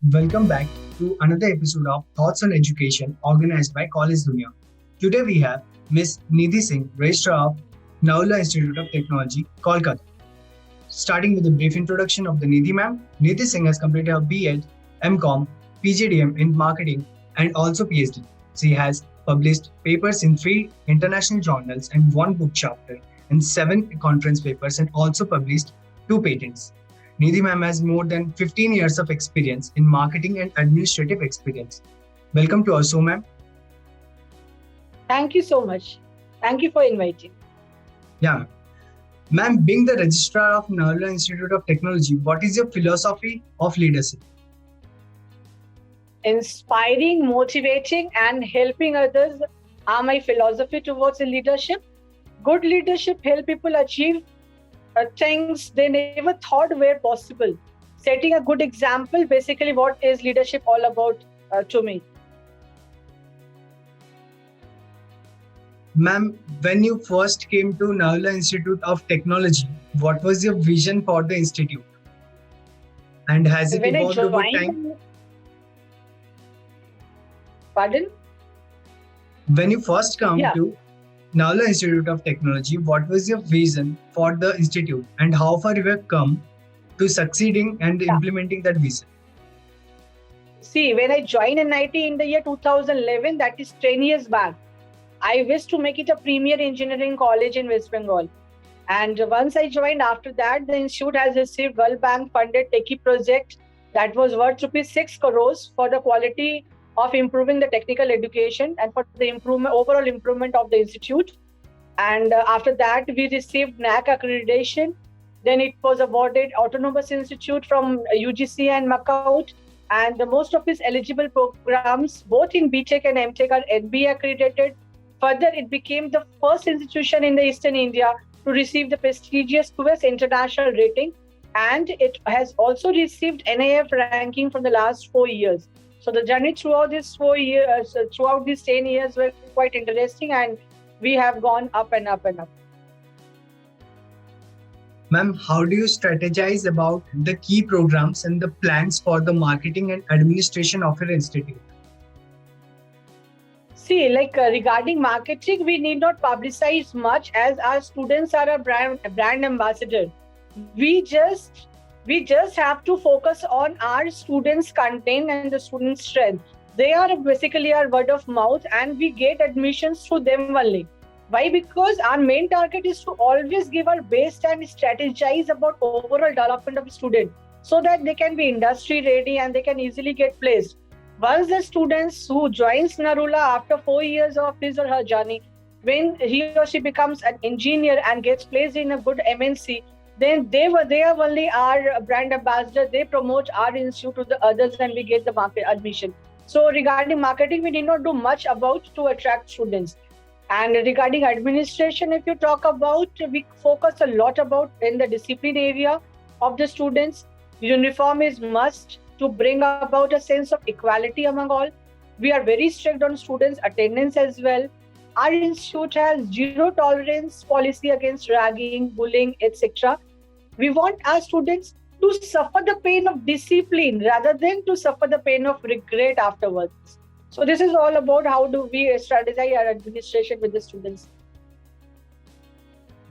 Welcome back to another episode of Thoughts on Education organized by College Dunia. Today we have Ms. Nidhi Singh, Registrar of Naula Institute of Technology, Kolkata. Starting with a brief introduction of the Nidhi ma'am, Nidhi Singh has completed her B.Ed, M.Com, PGDM in marketing and also PhD. She has published papers in 3 international journals and 1 book chapter and 7 conference papers and also published 2 patents. Nidhi ma'am has more than 15 years of experience in marketing and administrative experience. Welcome to our show, ma'am. Thank you so much. Thank you for inviting. Yeah, ma'am, being the registrar of Narla Institute of Technology, what is your philosophy of leadership? Inspiring, motivating, and helping others are my philosophy towards leadership. Good leadership help people achieve things they never thought were possible. Setting a good example, basically, what is leadership all about to me? Ma'am, when you first came to Narla Institute of Technology, what was your vision for the institute? And has it When I evolved over time? joined, pardon? When you first come Yeah. to Narla Institute of Technology, what was your vision for the institute and how far you have come to succeeding and Yeah. implementing that vision? See, when I joined NIT in the year 2011, that is 10 years back, I wish to make it a premier engineering college in West Bengal. And once I joined, after that, the institute has received World Bank funded techie project that was worth rupees 6 crores for the quality of improving the technical education and for the overall improvement of the institute. And after that, we received NAC accreditation. Then it was awarded Autonomous Institute from UGC and Macaut. And most of its eligible programs, both in BTech and MTech, are NBA accredited. Further, it became the first institution in the Eastern India to receive the prestigious QS international rating, and it has also received NIF ranking from the last 4 years. So the journey throughout these 4 years, throughout these 10 years, were quite interesting, and we have gone up and up and up. Ma'am, how do you strategize about the key programs and the plans for the marketing and administration of your institute? See, regarding marketing, we need not publicize much as our students are a brand ambassador. We just have to focus on our students' content and the students' strength. They are basically our word of mouth, and we get admissions through them only. Why? Because our main target is to always give our best and strategize about overall development of a student so that they can be industry ready and they can easily get placed. Once the students who joins Narula after 4 years of his or her journey, when he or she becomes an engineer and gets placed in a good MNC, then they are only our brand ambassador. They promote our institute to the others, and we get the market admission. So regarding marketing, we did not do much about to attract students. And regarding administration, if you talk about, we focus a lot about in the discipline area of the students. Uniform is must to bring about a sense of equality among all. We are very strict on students' attendance as well. Our institute has zero tolerance policy against ragging, bullying, etc. We want our students to suffer the pain of discipline rather than to suffer the pain of regret afterwards. So this is all about how do we strategize our administration with the students.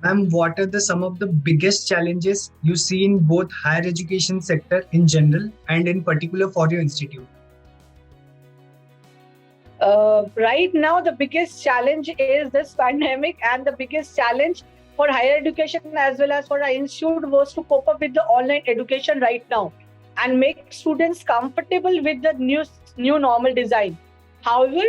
Ma'am, what are some of the biggest challenges you see in both higher education sector in general and in particular for your institute? Right now, the biggest challenge is this pandemic, and the biggest challenge for higher education as well as for our institute was to cope up with the online education right now and make students comfortable with the new normal design. However,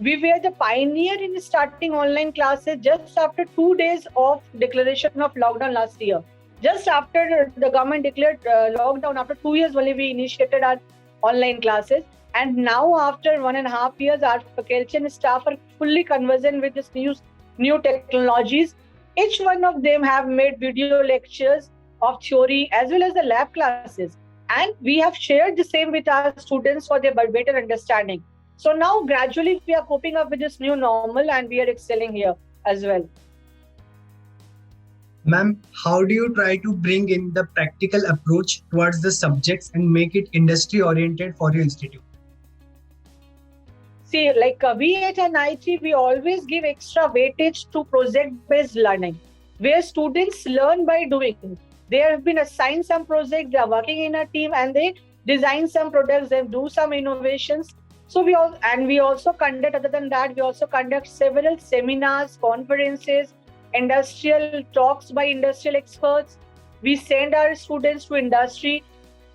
we were the pioneer in starting online classes just after 2 days of declaration of lockdown last year. Just after the government declared lockdown, after 2 years only we initiated our online classes. And now after 1.5 years, our faculty and staff are fully conversant with this new technologies. Each one of them have made video lectures of theory as well as the lab classes. And we have shared the same with our students for their better understanding. So now gradually we are coping up with this new normal and we are excelling here as well. Ma'am, how do you try to bring in the practical approach towards the subjects and make it industry oriented for your institute? See, like we at NIT, we always give extra weightage to project-based learning, where students learn by doing. They have been assigned some project, they are working in a team, and they design some products and do some innovations. So we also conduct. Other than that, we also conduct several seminars, conferences, industrial talks by industrial experts. We send our students to industry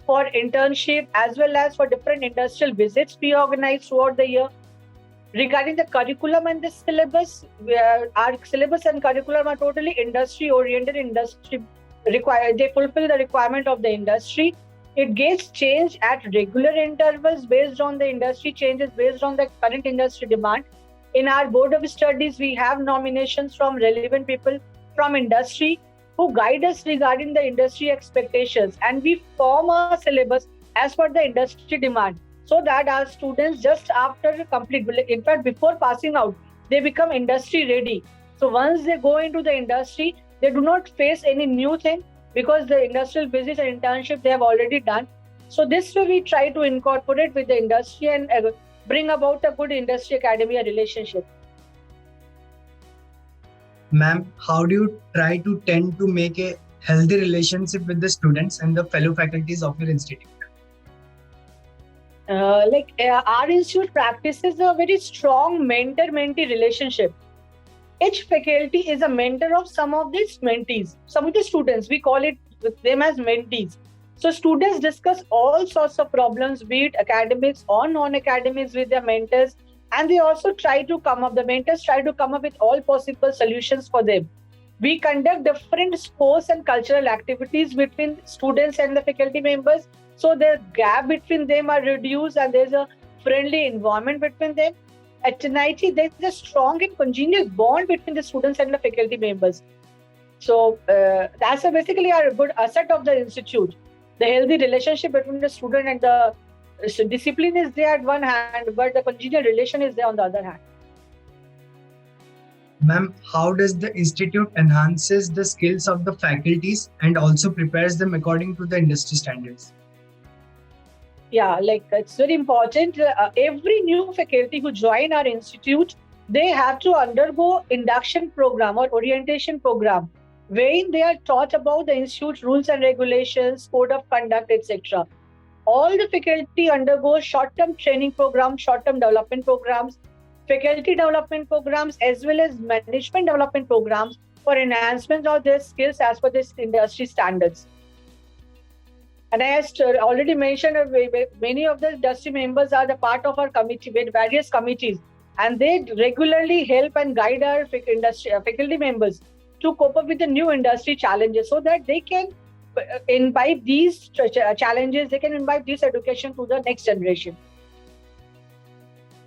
for internship as well as for different industrial visits we organize throughout the year. Regarding the curriculum and the syllabus, our syllabus and curriculum are totally industry oriented. They fulfill the requirement of the industry. It gets changed at regular intervals based on the industry changes, based on the current industry demand. In our board of studies, we have nominations from relevant people from industry who guide us regarding the industry expectations, and we form a syllabus as per the industry demand, so that our students just after complete, in fact before passing out, they become industry ready. So once they go into the industry, they do not face any new thing because the industrial business and internship they have already done. So this way we try to incorporate with the industry and bring about a good industry academia relationship. Ma'am, how do you try to tend to make a healthy relationship with the students and the fellow faculties of your institute? Our institute practices a very strong mentor-mentee relationship. Each faculty is a mentor of some of these mentees. Some of the students, we call it with them as mentees. So students discuss all sorts of problems, be it academics or non-academics, with their mentors, and they also the mentors try to come up with all possible solutions for them. We conduct different sports and cultural activities between students and the faculty members, so the gap between them are reduced and there's a friendly environment between them. At NIT, there's a strong and congenial bond between the students and the faculty members. So that's basically a good asset of the institute. The healthy relationship between the student and the discipline is there at one hand, but the congenial relation is there on the other hand. Ma'am, how does the institute enhances the skills of the faculties and also prepares them according to the industry standards? Yeah, like it's very important. Every new faculty who join our institute, they have to undergo induction program or orientation program, wherein they are taught about the institute rules and regulations, code of conduct, etc. All the faculty undergo short-term training programs, short-term development programs, faculty development programs, as well as management development programs for enhancement of their skills as per this industry standards. And as already mentioned, many of the industry members are the part of our committee with various committees, and they regularly help and guide our faculty members to cope up with the new industry challenges, so that they can imbibe these challenges, they can imbibe this education to the next generation.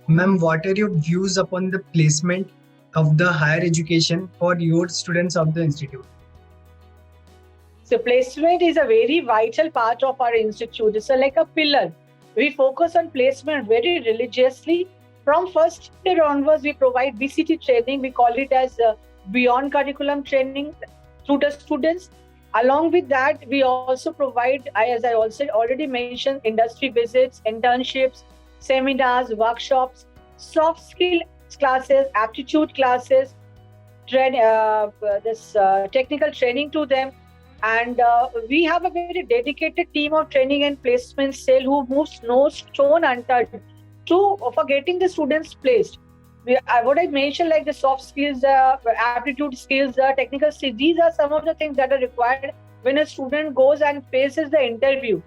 Ma'am, what are your views upon the placement of the higher education for your students of the institute? So placement is a very vital part of our institute. It's like a pillar. We focus on placement very religiously. From first year onwards, we provide BCT training. We call it as beyond curriculum training to the students. Along with that, we also provide, as I also already mentioned, industry visits, internships, seminars, workshops, soft skill classes, aptitude classes, technical training to them. And we have a very dedicated team of training and placement cell who moves no stone unturned for getting the students placed. What I mentioned, like the soft skills, aptitude skills, technical skills, these are some of the things that are required when a student goes and faces the interview.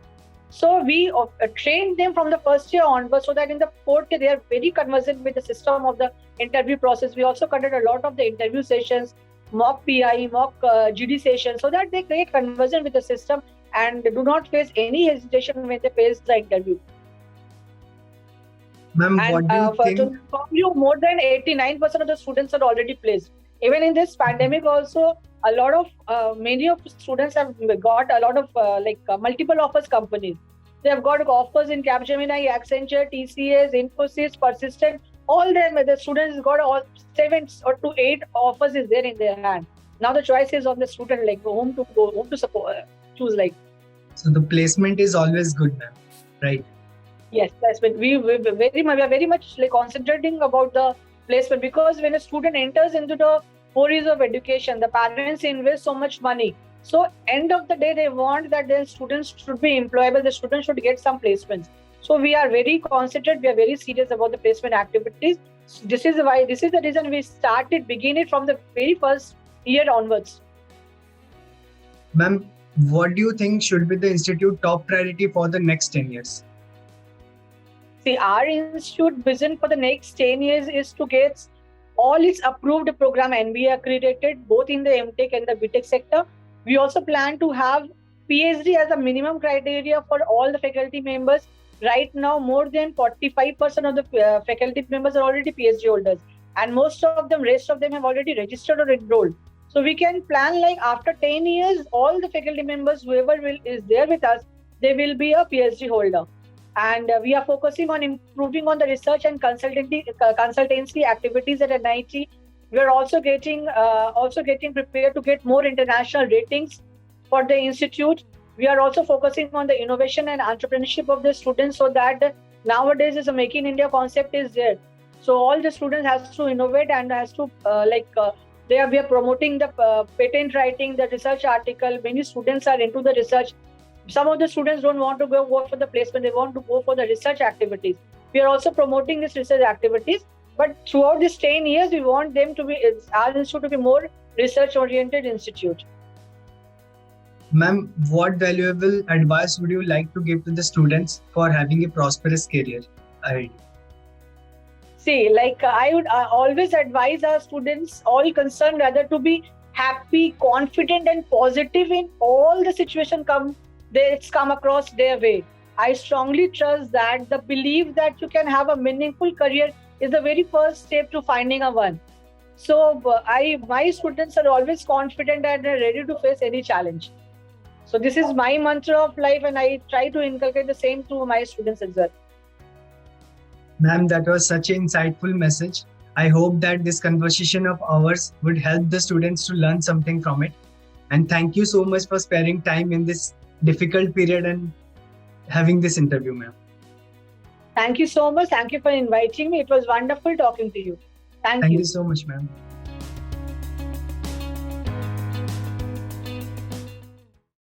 So we train them from the first year onwards, so that in the fourth year they are very conversant with the system of the interview process. We also conduct a lot of the interview sessions, mock PI, mock GD sessions, so that they get conversant with the system and do not face any hesitation when they face the interview. Ma'am, what do you think? To inform you, more than 89% of the students are already placed. Even in this pandemic also, a lot of many of the students have got a lot of multiple offers companies. They have got offers in Capgemini, Accenture, TCS, Infosys, Persistent. All them, the students got all 7 or to 8 offers is there in their hand. Now the choice is on the student, like whom to support, choose. Like So the placement is always good, ma'am, right? yes, placement. We are very much like concentrating about the placement, because when a student enters into the 4 years of education, the parents invest so much money. So end of the day, they want that their students should be employable. The students should get some placements. So we are very concentrated. We are very serious about the placement activities. This is why. This is the reason we started beginning from the very first year onwards. Ma'am, what do you think should be the institute top priority for the next 10 years? See, our institute vision for the next 10 years is to get all its approved program NBA accredited, both in the MTech and the BTech sector. We also plan to have PhD as a minimum criteria for all the faculty members. Right now, more than 45% of the faculty members are already PhD holders, and rest of them have already registered or enrolled. So we can plan like after 10 years, all the faculty members, is there with us, they will be a PhD holder. And we are focusing on improving on the research and consultancy activities at NIT. We are also getting prepared to get more international ratings for the institute. We are also focusing on the innovation and entrepreneurship of the students, so that nowadays is a Make in India concept is there. So all the students has to innovate and has to we are promoting the patent writing, the research article. Many students are into the research. Some of the students don't want to go work for the placement, they want to go for the research activities. We are also promoting these research activities, but throughout these 10 years, we want them to be, our institute to be more research-oriented institute. Ma'am, what valuable advice would you like to give to the students for having a prosperous career ahead? See, like I would always advise our students, all concerned, rather to be happy, confident, and positive in all the situation it's come across their way. I strongly trust that the belief that you can have a meaningful career is the very first step to finding a one. So my students are always confident and ready to face any challenge. So this is my mantra of life, and I try to inculcate the same to my students as well. Ma'am, that was such an insightful message. I hope that this conversation of ours would help the students to learn something from it. And thank you so much for sparing time in this difficult period and having this interview, ma'am. Thank you so much. Thank you for inviting me. It was wonderful talking to you. Thank Thank you. you so much, ma'am.